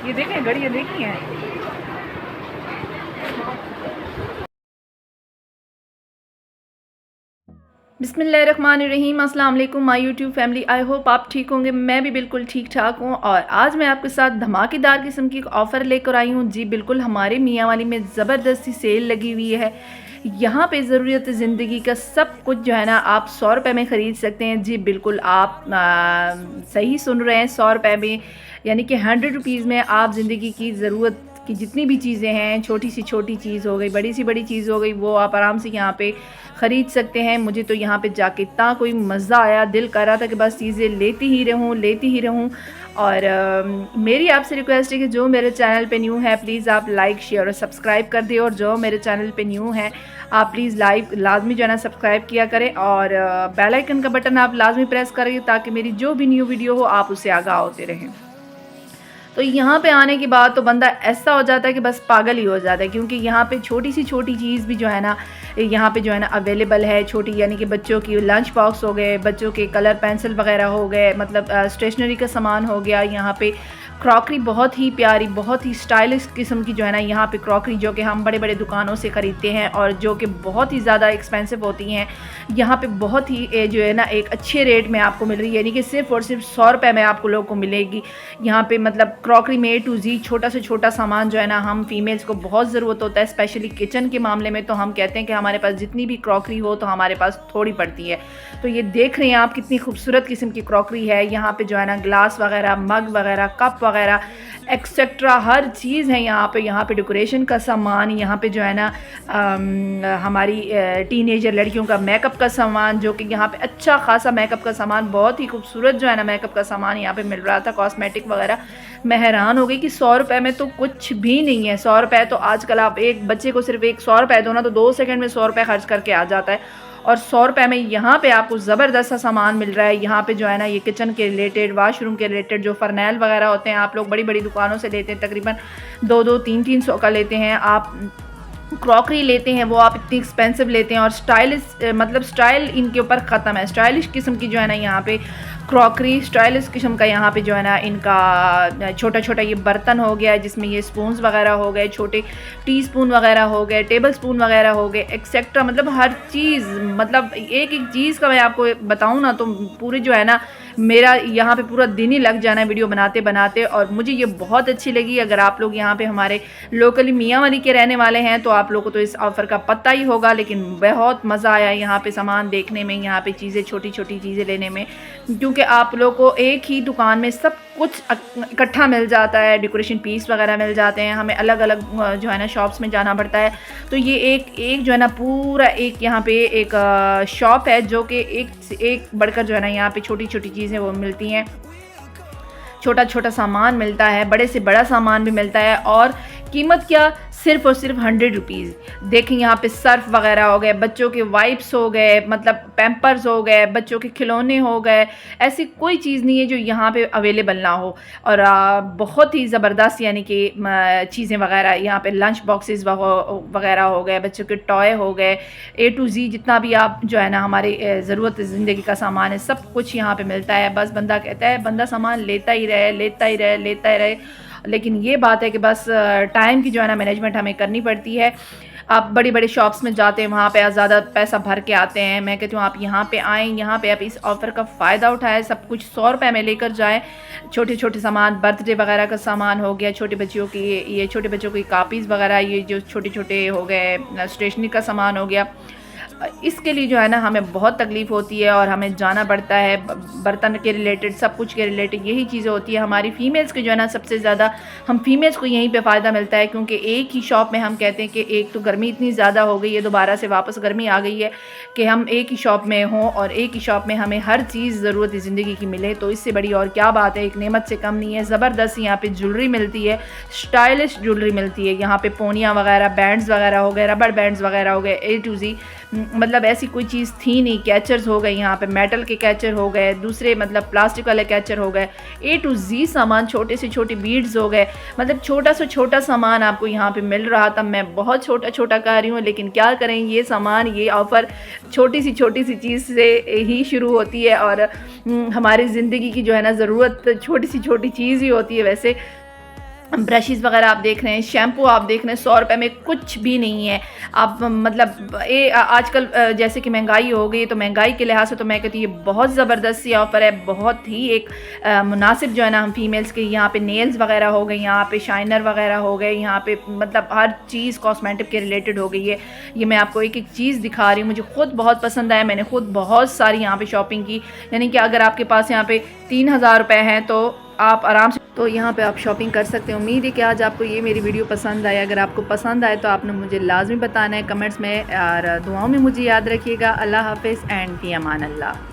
ये देखें घड़ी, ये देखी है। बिस्मिल्लाहिर्रहमानिर्रहीम, अस्सलाम वालेकुम my YouTube family. I hope आप ठीक होंगे। मैं भी बिल्कुल ठीक ठाक हूँ और आज मैं आपके साथ धमाकेदार किस्म की ऑफ़र लेकर आई हूँ। जी बिल्कुल, हमारे मियाँ वाली में ज़बरदस्ती सेल लगी हुई है। यहाँ पे ज़रूरत ज़िंदगी का सब कुछ जो है ना, आप 100 रुपये में ख़रीद सकते हैं। जी बिल्कुल, आप सही सुन रहे हैं, 100 रुपये में, यानी कि 100 रुपीज़ में आप ज़िंदगी की ज़रूरत की जितनी भी चीज़ें हैं, छोटी सी छोटी चीज़ हो गई, बड़ी सी बड़ी चीज़ हो गई, वो आप आराम से यहाँ पे ख़रीद सकते हैं। मुझे तो यहाँ पे जाके इतना कोई मज़ा आया, दिल कर रहा था कि बस चीज़ें लेती ही रहूँ। और मेरी आपसे रिक्वेस्ट है कि जो मेरे चैनल पे न्यू है प्लीज़ आप लाइक शेयर और सब्सक्राइब कर दें, और जो मेरे चैनल पे न्यू है आप प्लीज़ लाजमी जो है ना सब्सक्राइब किया करें, और बेल आइकन का बटन आप लाजमी प्रेस करें ताकि मेरी जो भी न्यू वीडियो हो आप उससे आगाह होते रहें। तो यहाँ पे आने के बाद तो बंदा ऐसा हो जाता है कि बस पागल ही हो जाता है, क्योंकि यहाँ पे छोटी सी छोटी चीज़ भी जो है ना, यहाँ पे जो है ना अवेलेबल है। छोटी यानी कि बच्चों की लंच बॉक्स हो गए, बच्चों के कलर पेंसिल वगैरह हो गए, मतलब स्टेशनरी का सामान हो गया। यहाँ पे क्रॉकरी बहुत ही प्यारी, बहुत ही स्टाइलिश किस्म की जो है ना यहाँ पे क्रॉकरी, जो कि हम बड़े बड़े दुकानों से ख़रीदते हैं और जो कि बहुत ही ज़्यादा एक्सपेंसिव होती हैं, यहाँ पे बहुत ही जो है ना एक अच्छे रेट में आपको मिल रही है, यानी कि सिर्फ़ और सिर्फ 100 रुपये में आपको लोगों को मिलेगी। यहाँ पे मतलब क्रॉकरी में A to Z, छोटा से छोटा सामान जो है ना, हम फीमेल्स को बहुत ज़रूरत होता है, स्पेशली किचन के मामले में। तो हम कहते हैं कि हमारे पास जितनी भी क्रॉकरी हो तो हमारे पास थोड़ी पड़ती है। तो ये देख रहे हैं आप कितनी खूबसूरत किस्म की क्रॉकरी है। यहाँ पे जो है ना ग्लास वगैरह, मग वगैरह, कप वगैरह एक्सेट्रा हर चीज़ है यहाँ पे। यहाँ पे डेकोरेशन का सामान, यहाँ पे जो है ना हमारी टीनेजर लड़कियों का मेकअप का सामान, जो कि यहाँ पे अच्छा खासा मेकअप का सामान, बहुत ही खूबसूरत जो है ना मेकअप का सामान यहाँ पे मिल रहा था, कॉस्मेटिक वगैरह। मैं हैरान हो गई कि 100 रुपये में तो कुछ भी नहीं है। 100 रुपये तो आजकल आप एक बच्चे को सिर्फ एक 100 रुपये दो ना, तो 2 सेकंड में 100 रुपये खर्च करके आ जाता है। और 100 रुपये में यहाँ पे आपको ज़बरदस्त सा सामान मिल रहा है। यहाँ पे जो है ना ये किचन के रिलेटेड, वाशरूम के रिलेटेड जो फर्नैल वगैरह होते हैं, आप लोग बड़ी बड़ी दुकानों से लेते हैं, तकरीबन 2-300 का लेते हैं। आप क्रॉकरी लेते हैं वो आप इतनी एक्सपेंसिव लेते हैं, और स्टाइलिश, मतलब स्टाइल इनके ऊपर ख़त्म है। स्टाइलिश किस्म की जो है ना यहाँ पे क्रॉकरी, स्टाइलिश किस्म का यहाँ पे जो है ना इनका छोटा छोटा ये बर्तन हो गया, जिसमें ये स्पून्स वगैरह हो गए, छोटे टी स्पून वगैरह हो गए, टेबल स्पून वगैरह हो गए, एक्सेट्रा। मतलब हर चीज़, मतलब एक एक चीज़ का मैं आपको बताऊँ ना तो पूरे जो है ना मेरा यहाँ पे पूरा दिन ही लग जाना है वीडियो बनाते बनाते। और मुझे ये बहुत अच्छी लगी। अगर आप लोग यहाँ पे हमारे लोकली मियाँ वाली के रहने वाले हैं तो आप लोगों को तो इस ऑफ़र का पता ही होगा, लेकिन बहुत मज़ा आया यहाँ पे सामान देखने में, यहाँ पे चीज़ें, छोटी छोटी चीज़ें लेने में, क्योंकि आप लोग को एक ही दुकान में सब कुछ इकट्ठा मिल जाता है। डेकोरेशन पीस वगैरह मिल जाते हैं, हमें अलग अलग जो है ना शॉप्स में जाना पड़ता है। तो ये एक जो है ना पूरा एक यहाँ पे एक शॉप है, जो कि एक बढ़कर जो है ना यहाँ पे छोटी छोटी चीज़ें वो मिलती हैं, छोटा छोटा सामान मिलता है, बड़े से बड़ा सामान भी मिलता है। और कीमत क्या, सिर्फ़ और सिर्फ 100 रुपीज़। देखें यहाँ पे सर्फ वगैरह हो गए, बच्चों के वाइप्स हो गए, मतलब पैम्पर्स हो गए, बच्चों के खिलौने हो गए, ऐसी कोई चीज़ नहीं है जो यहाँ पे अवेलेबल ना हो। और बहुत ही ज़बरदस्त यानी कि चीज़ें वगैरह यहाँ पे, लंच बॉक्सेस वगैरह हो गए, बच्चों के टॉय हो गए, A to Z जितना भी आप जो है ना हमारे ज़रूरत ज़िंदगी का सामान है, सब कुछ यहाँ पे मिलता है। बस बंदा कहता है, बंदा सामान लेता ही रहे, लेता ही रहे, लेता ही रहे। लेकिन ये बात है कि बस टाइम की जो है ना मैनेजमेंट हमें करनी पड़ती है। आप बड़ी बड़ी शॉप्स में जाते हैं, वहाँ पे आप ज़्यादा पैसा भर के आते हैं। मैं कहती हूँ आप यहाँ पे आएँ, यहाँ पे आप इस ऑफ़र का फ़ायदा उठाएं, सब कुछ 100 रुपये में लेकर जाएं। छोटे छोटे सामान, बर्थडे वगैरह का सामान हो गया, छोटे बच्चों की ये छोटे बच्चों की कापीज़ वगैरह, ये जो छोटे छोटे हो गए, स्टेशनरी का सामान हो गया, इसके लिए जो है ना हमें बहुत तकलीफ़ होती है और हमें जाना पड़ता है। बर्तन के रिलेटेड, सब कुछ के रिलेटेड यही चीज़ें होती है। हमारी फ़ीमेल्स के जो है ना सबसे ज़्यादा हम फीमेल्स को यहीं पे फ़ायदा मिलता है, क्योंकि एक ही शॉप में हम कहते हैं कि एक तो गर्मी इतनी ज़्यादा हो गई है, दोबारा से वापस गर्मी आ गई है, कि हम एक ही शॉप में हों और एक ही शॉप में हमें हर चीज़ ज़रूरत ज़िंदगी की मिले। तो इससे बड़ी और क्या बात है, एक नेमत से कम नहीं है। ज़बरदस्त यहाँ पे ज्वेलरी मिलती है, स्टाइलिश ज्वेलरी मिलती है। यहाँ पे पोनियाँ वगैरह, बैंड्स वगैरह हो गए, रबड़ बैंड्स वगैरह हो गए, A to Z, मतलब ऐसी कोई चीज़ थी नहीं। कैचर्स हो गए, यहाँ पे मेटल के कैचर हो गए, दूसरे मतलब प्लास्टिक वाले कैचर हो गए, A to Z सामान, छोटे से छोटे बीड्स हो गए, मतलब छोटा से छोटा सामान आपको यहाँ पे मिल रहा था। मैं बहुत छोटा छोटा कर रही हूँ, लेकिन क्या करें, ये सामान, ये ऑफ़र छोटी सी चीज़ से ही शुरू होती है। और हमारी ज़िंदगी की जो है ना ज़रूरत छोटी सी छोटी चीज़ ही होती है। वैसे ब्रशेज़ वगैरह आप देख रहे हैं, शैम्पू आप देख रहे हैं, 100 रुपए में कुछ भी नहीं है। आप मतलब आजकल जैसे कि महंगाई हो गई, तो महंगाई के लिहाज से तो मैं कहती हूँ ये बहुत ज़बरदस्त सी ऑफ़र है, बहुत ही एक मुनासिब जो है ना हम फीमेल्स के। यहाँ पे नेल्स वगैरह हो गए, यहाँ पे शाइनर वगैरह हो गए, यहाँ पे मतलब हर चीज़ कॉस्मेटिक के रिलेटेड हो गई है। ये मैं आपको एक एक चीज़ दिखा रही हूँ, मुझे खुद बहुत पसंद आया, मैंने खुद बहुत सारी यहाँ पे शॉपिंग की। यानी कि अगर आपके पास यहाँ पे 3000 रुपये हैं तो आप आराम से तो यहाँ पे आप शॉपिंग कर सकते हैं। उम्मीद है कि आज आपको ये मेरी वीडियो पसंद आए। अगर आपको पसंद आए तो आपने मुझे लाजमी बताना है कमेंट्स में, और दुआओं में मुझे याद रखिएगा। अल्लाह हाफ़िज़ एंड फ़ी अमान अल्लाह।